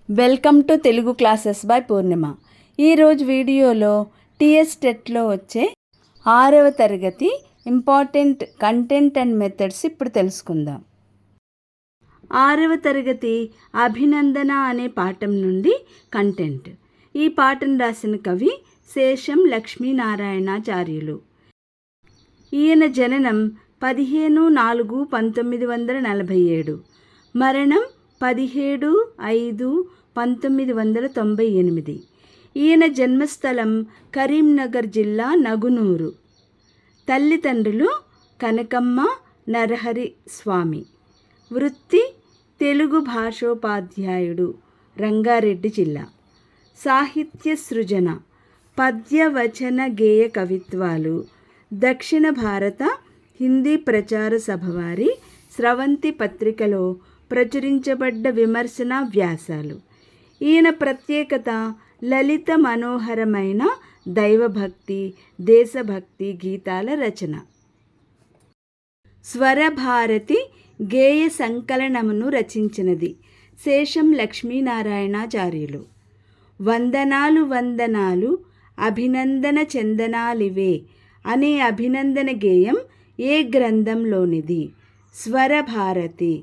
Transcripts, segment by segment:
Welcome to Telugu classes by Purnima. ఈరోజు వీడియోలో TS టెట్లో వచ్చే 6వ తరగతి ఇంపార్టెంట్ కంటెంట్ అండ్ మెథడ్స్ ఇప్పుడు తెలుసుకుందాం. 6వ తరగతి అభినందన అనే పాఠం నుండి కంటెంట్. ఈ పాఠం రాసిన కవి శేషం లక్ష్మీనారాయణాచార్యులు. ఈయన జననం 15/4/1947, మరణం 17/5/1998. ఈయన జన్మస్థలం కరీంనగర్ జిల్లా నగునూరు. తల్లిదండ్రులు కనకమ్మ, నరహరి స్వామి. వృత్తి తెలుగు భాషోపాధ్యాయుడు, రంగారెడ్డి జిల్లా. సాహిత్య సృజన పద్య, వచన, గేయ కవిత్వాలు. దక్షిణ భారత హిందీ ప్రచార సభ వారి స్రవంతి పత్రికలో ప్రచురించబడ్డ విమర్శన వ్యాసాలు. ఈయన ప్రత్యేకత లలిత మనోహరమైన దైవభక్తి, దేశభక్తి గీతాల రచన. స్వరభారతి గేయ సంకలనమును రచించినది శేషం లక్ష్మీనారాయణాచార్యులు. వందనాలు వందనాలు అభినందన చందనాలివే అనే అభినందన గేయం ఏ గ్రంథంలోనిది? స్వరభారతి.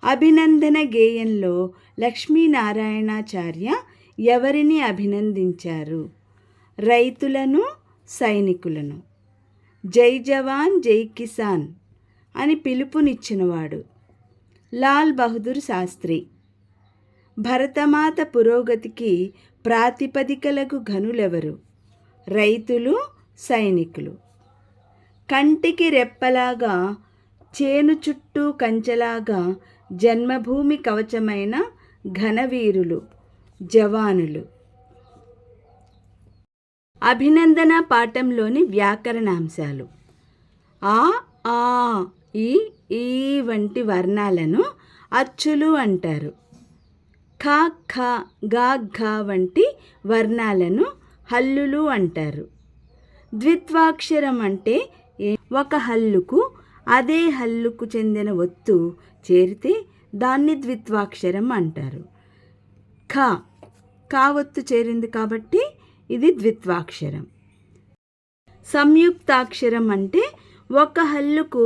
అభినందన గేయంలో లక్ష్మీనారాయణాచార్య ఎవరిని అభినందించారు? రైతులను, సైనికులను. జై జవాన్ జై కిసాన్ అని పిలుపునిచ్చినవాడు లాల్ బహదూర్ శాస్త్రి. భరతమాత పురోగతికి ప్రాతిపదికలకు ఘనులెవరు? రైతులు, సైనికులు. కంటికి రెప్పలాగా, చేను చుట్టూ కంచెలాగా జన్మభూమి కవచమైన ఘనవీరులు, జవానులు. అభినందన పాఠంలోని వ్యాకరణాంశాలు. ఆ, ఆ, ఈ, ఈ వంటి వర్ణాలను అచ్చులు అంటారు. ఖ, ఖ, గా, ఘ వంటి వర్ణాలను హల్లులు అంటారు. ద్విత్వాక్షరం అంటే ఒక హల్లుకు అదే హల్లుకు చెందిన ఒత్తు చేరితే దాన్ని ద్విత్వాక్షరం అంటారు. ఖ, కా ఒత్తు చేరింది కాబట్టి ఇది ద్విత్వాక్షరం. సంయుక్తాక్షరం అంటే ఒక హల్లుకు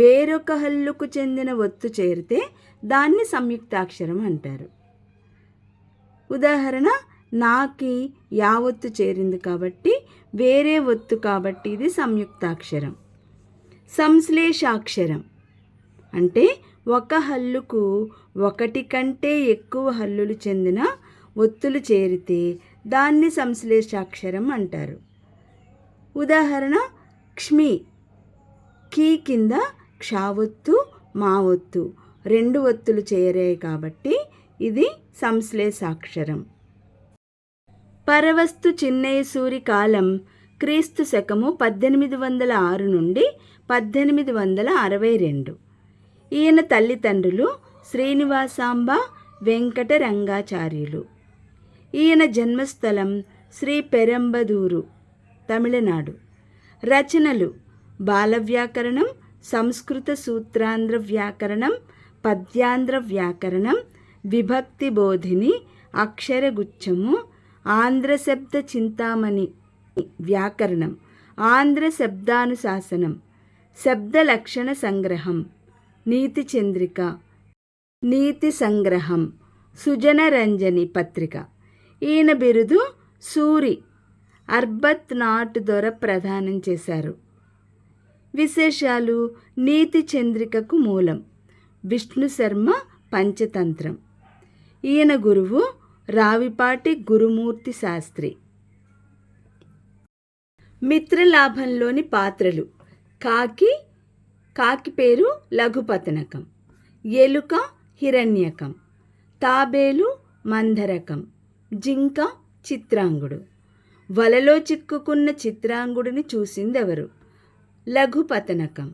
వేరొక హల్లుకు చెందిన ఒత్తు చేరితే దాన్ని సంయుక్తాక్షరం అంటారు. ఉదాహరణ, నాకి యా ఒత్తు చేరింది కాబట్టి వేరే ఒత్తు కాబట్టి ఇది సంయుక్తాక్షరం. సంశ్లేషాక్షరం అంటే ఒక హల్లుకు ఒకటి కంటే ఎక్కువ హల్లులు చెందిన ఒత్తులు చేరితే దాన్ని సంశ్లేషాక్షరం అంటారు. ఉదాహరణ, క్ష్మి, కీ కింద క్షా ఒత్తు, మా ఒత్తు రెండు ఒత్తులు చేరాయి కాబట్టి ఇది సంశ్లేషాక్షరం. పరవస్తు చిన్నయ్య సూరి కాలం క్రీస్తు శకము 1806 నుండి 1862. ఈయన తల్లిదండ్రులు శ్రీనివాసాంబ, వెంకటరంగాచార్యులు. ఈయన జన్మస్థలం శ్రీ పెరంబదూరు, తమిళనాడు. రచనలు బాల వ్యాకరణం, సంస్కృత సూత్రాంధ్ర వ్యాకరణం, పద్యాంధ్ర వ్యాకరణం, విభక్తి బోధిని, అక్షరగుచ్ఛము, ఆంధ్ర శబ్ద చింతామణి వ్యాకరణం, ఆంధ్ర శబ్దానుశాసనం, శబ్ద లక్షణ సంగ్రహం, నీతి చంద్రిక, నీతి సంగ్రహం, సుజనరంజని పత్రిక. ఈయన బిరుదు సూరి, అర్బత్ నాట్ దొర ప్రదానం చేశారు. విశేషాలు: నీతి చంద్రికకు మూలం విష్ణు శర్మ పంచతంత్రం. ఈయన గురువు రావిపాటి గురుమూర్తి శాస్త్రి. మిత్రలాభంలోని పాత్రలు: కాకి, కాకి పేరు లఘుపతనకం. ఎలుక హిరణ్యకం. తాబేలు మందరకం. జింక చిత్రాంగుడు. వలలో చిక్కుకున్న చిత్రాంగుడిని చూసిందెవరు? లఘుపతనకం.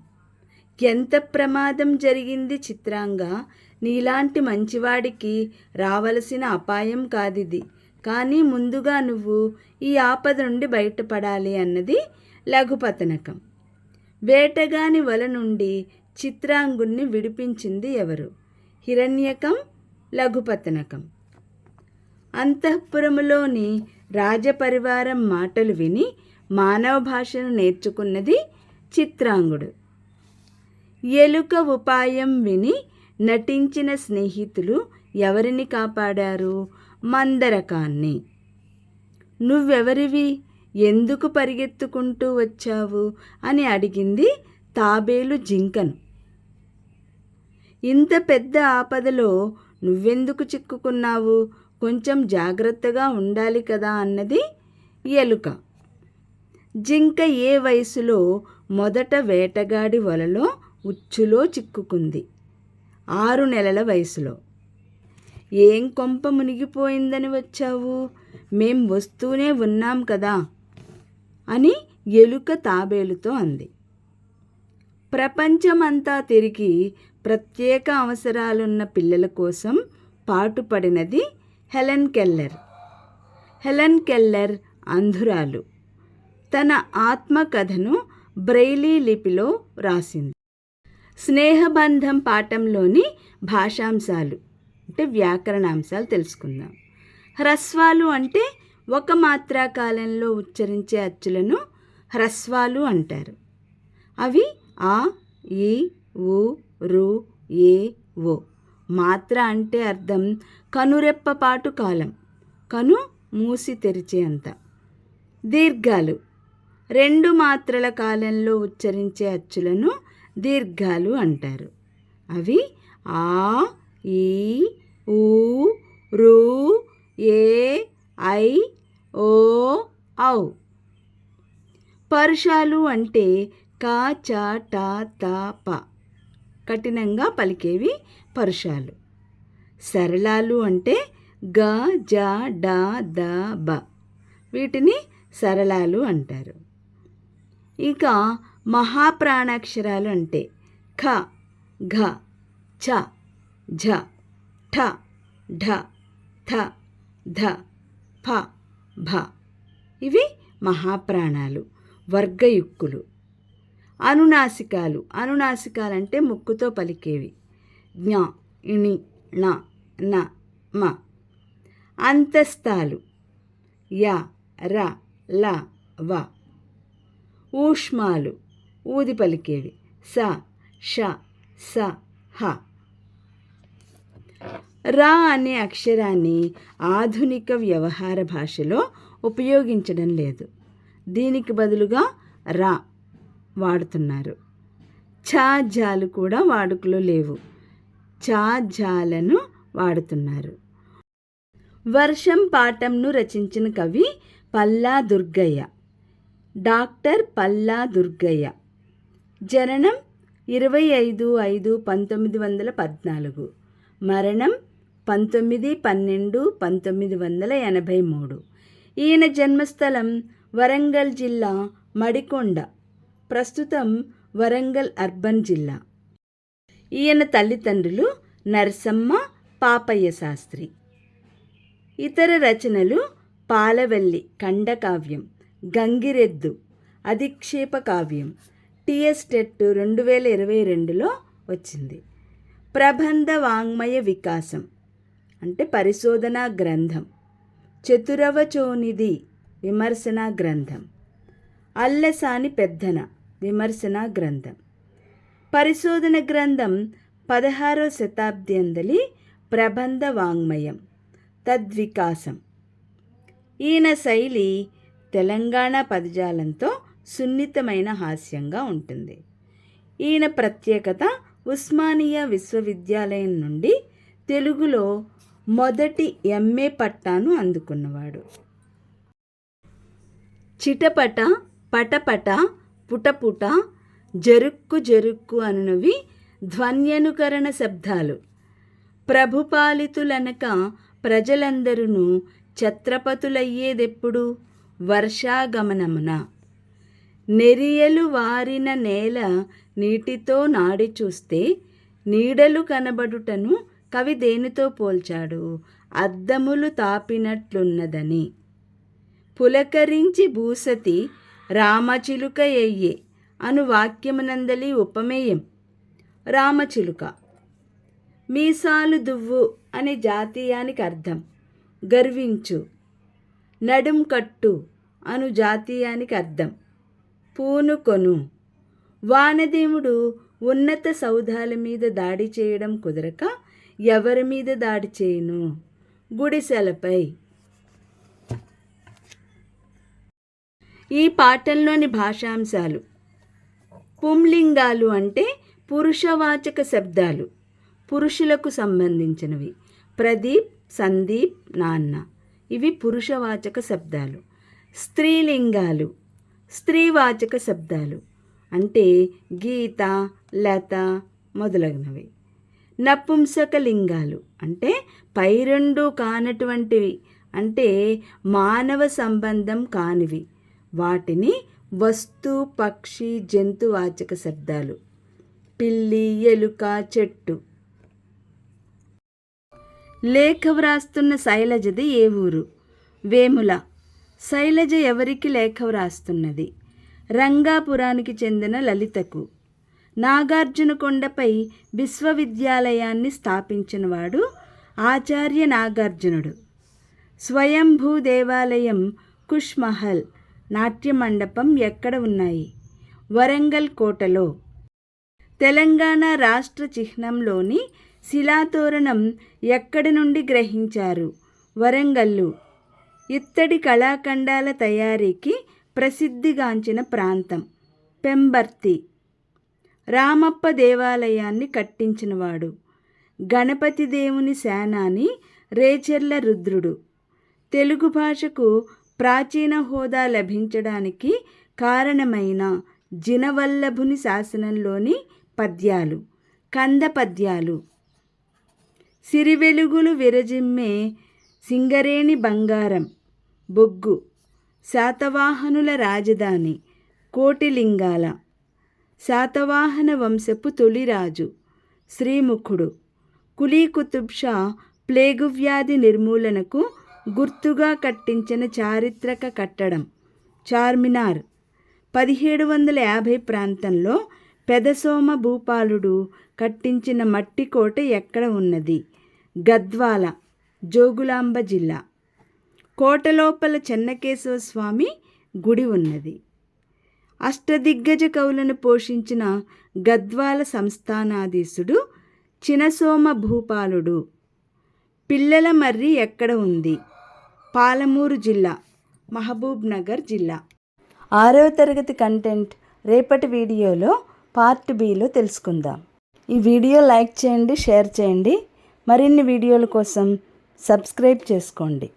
ఎంత ప్రమాదం జరిగింది చిత్రాంగా, నీలాంటి మంచివాడికి రావలసిన అపాయం కాదిది, కానీ ముందుగా నువ్వు ఈ ఆపద నుండి బయటపడాలి అన్నది లఘుపతనకం. వేటగాని వల నుండి చిత్రాంగుణ్ణి విడిపించింది ఎవరు? హిరణ్యకం, లఘుపతనకం. అంతఃపురములోని రాజపరివారం మాటలు విని మానవ భాషను నేర్చుకున్నది చిత్రాంగుడు. ఎలుక ఉపాయం విని నటించిన స్నేహితులు ఎవరిని కాపాడారు? మందరకాన్ని. నువ్వెవరివి, ఎందుకు పరిగెత్తుకుంటూ వచ్చావు అని అడిగింది తాబేలు జింకను. ఇంత పెద్ద ఆపదలో నువ్వెందుకు చిక్కుకున్నావు, కొంచెం జాగ్రత్తగా ఉండాలి కదా అన్నది ఎలుక. జింక ఏ వయసులో మొదట వేటగాడి వలలో ఉచ్చులో చిక్కుకుంది? 6 నెలల వయసులో. ఏం కొంప మునిగిపోయిందని వచ్చావు, మేం వస్తూనే ఉన్నాం కదా అని ఎలుక తాబేలుతో అంది. ప్రపంచమంతా తిరిగి ప్రత్యేక అవసరాలున్న పిల్లల కోసం పాటుపడినది హెలెన్ కెల్లర్. హెలెన్ కెల్లర్ అంధురాలు. తన ఆత్మకథను బ్రెయిలీ లిపిలో రాసింది. స్నేహబంధం పాఠంలోని భాషాంశాలు అంటే వ్యాకరణాంశాలు తెలుసుకుందాం. హ్రస్వాలు అంటే ఒక మాత్రా కాలంలో ఉచ్చరించే అచ్చులను హ్రస్వాలు అంటారు. అవి ఆ, ఈ, ఊ, రు, ఏ, ఓ. మాత్ర అంటే అర్థం కనురెప్పపాటు కాలం, కను మూసి తెరిచే అంత. దీర్ఘాలు 2 మాత్రల కాలంలో ఉచ్చరించే అచ్చులను దీర్ఘాలు అంటారు. అవి ఆ, ఈ, ఊ, రు, ఏ, ఐ, ఓ, ఔ. పరుషాలు అంటే క, చ, ట, త, ప. కఠినంగా పలికేవి పరుషాలు. సరళాలు అంటే గ, జ, డ, ద, బ. వీటిని సరళాలు అంటారు. ఇక మహాప్రాణాక్షరాలు అంటే ఖ, ఘ, ఛ, ఝ, ఠ, ఢ, థ, ధ, ఫ, భ. ఇవి మహాప్రాణాలు, వర్గయుక్కులు. అనునాసికాలు. అనునాసికాలంటే ముక్కుతో పలికేవి. జ్ఞ, ఇణి, ణ, న, మ. అంతస్తాలు య, ర, ల, వ. ఊష్మాలు ఊది పలికేవి. స, ష, స, హ. రా అనే అక్షరాన్ని ఆధునిక వ్యవహార భాషలో ఉపయోగించడం లేదు. దీనికి బదులుగా రా వాడుతున్నారు. ఛ, ఝాలు కూడా వాడుకలో లేవు. ఛ, ఝాలను వాడుతున్నారు. వర్షం పాఠంను రచించిన కవి పల్లా దుర్గయ్య. డాక్టర్ పల్లా దుర్గయ్య. జననం 25/5/1914. మరణం 19/12/1983. ఈయన జన్మస్థలం వరంగల్ జిల్లా మడికొండ, ప్రస్తుతం వరంగల్ అర్బన్ జిల్లా. ఈయన తల్లిదండ్రులు నరసమ్మ, పాపయ్య శాస్త్రి. ఇతర రచనలు పాలవెల్లి ఖండకావ్యం, గంగిరెద్దు అధిక్షేప కావ్యం. టిఎస్ టెట్ 2022లో వచ్చింది. ప్రబంధ వాంగ్మయ వికాసం అంటే పరిశోధనా గ్రంథం. చతురవచోనిధి విమర్శనా గ్రంథం. అల్లసాని పెద్దన విమర్శనా గ్రంథం. పరిశోధన గ్రంథం 16వ శతాబ్ది అందలి ప్రబంధ వాంగ్మయం, తద్వికాసం. ఈయన శైలి తెలంగాణ పదజాలంతో సున్నితమైన హాస్యంగా ఉంటుంది. ఈయన ప్రత్యేకత ఉస్మానియా విశ్వవిద్యాలయం నుండి తెలుగులో మొదటి ఎంఏ పట్టాను అందుకున్నవాడు. చిటపట, పటపట, పుటపుట, జరుక్కు జరుక్కు అనునవి ధ్వన్యనుకరణ శబ్దాలు. ప్రభుపాలితులనక ప్రజలందరూ ఛత్రపతులయ్యేదెప్పుడు? వర్షాగమనమున. నెరియలు వారిన నేల నీటితో నాడి చూస్తే నీడలు కనబడుటను కవి దేనితో పోల్చాడు? అద్దములు తాపినట్లున్నదని. పులకరించి భూసతి రామచిలుక ఎయ్యే అను వాక్యమునందలి ఉపమేయం రామచిలుక. మీసాలు దువ్వు అనే జాతీయానికి అర్థం గర్వించు. నడుం కట్టు అను జాతీయానికి అర్థం పూనుకొను. వానదేవుడు ఉన్నత సౌధాల మీద దాడి చేయడం కుదరక ఎవరి మీద దాడి చేయును? గుడిసెలపై. ఈ పాఠంలోని భాషాంశాలు. పుంలింగాలు అంటే పురుషవాచక శబ్దాలు, పురుషులకు సంబంధించినవి. ప్రదీప్, సందీప్, నాన్న ఇవి పురుషవాచక శబ్దాలు. స్త్రీలింగాలు స్త్రీవాచక శబ్దాలు అంటే గీత, లత మొదలగునవి. నపుంసకలింగాలు అంటే పై రెండు కానటువంటివి, అంటే మానవ సంబంధం కానివి. వాటిని వస్తు, పక్షి, జంతువాచక శబ్దాలు. పిల్లి, ఎలుక, చెట్టు. లేఖ వ్రాస్తున్న శైలజది ఏ ఊరు? వేముల. శైలజ ఎవరికి లేఖ వ్రాస్తున్నది? రంగాపురానికి చెందిన లలితకు. నాగార్జునకొండపై విశ్వవిద్యాలయాన్ని స్థాపించినవాడు ఆచార్య నాగార్జునుడు. స్వయంభూ దేవాలయం, కుష్ మహల్, నాట్య మండపం ఎక్కడ ఉన్నాయి? వరంగల్ కోటలో. తెలంగాణ రాష్ట్ర చిహ్నంలోని శిలాతోరణం ఎక్కడి నుండి గ్రహించారు? వరంగల్లు. ఇత్తడి కళాఖండాల తయారీకి ప్రసిద్ధిగాంచిన ప్రాంతం పెంబర్తి. రామప్ప దేవాలయాన్ని కట్టించినవాడు గణపతి దేవుని సేనాని రేచెర్ల రుద్రుడు. తెలుగు భాషకు ప్రాచీన హోదా లభించడానికి కారణమైన జినవల్లభుని శాసనంలోని పద్యాలు కంద పద్యాలు. సిరివెలుగులు విరజిమ్మే సింగరేణి బంగారం బొగ్గు. శాతవాహనుల రాజధాని కోటిలింగాల. శాతవాహన వంశపు తొలిరాజు శ్రీముఖుడు. కులీ కుతుబ్ షా ప్లేగు వ్యాధి నిర్మూలనకు గుర్తుగా కట్టించిన చారిత్రక కట్టడం చార్మినార్. 1750 ప్రాంతంలో పెదసోమ భూపాలుడు కట్టించిన మట్టి కోట ఎక్కడ ఉన్నది? గద్వాల, జోగులాంబ జిల్లా. కోట లోపల చెన్నకేశవ స్వామి గుడి ఉన్నది. అష్టదిగ్గజ కవులను పోషించిన గద్వాల సంస్థానాధీశుడు చినసోమ భూపాలుడు. పిల్లల మర్రి ఎక్కడ ఉంది? పాలమూరు జిల్లా, మహబూబ్ నగర్ జిల్లా. 6వ తరగతి కంటెంట్ రేపటి వీడియోలో పార్ట్ బిలో తెలుసుకుందాం. ఈ వీడియో లైక్ చేయండి, షేర్ చేయండి. మరిన్ని వీడియోల కోసం సబ్స్క్రైబ్ చేసుకోండి.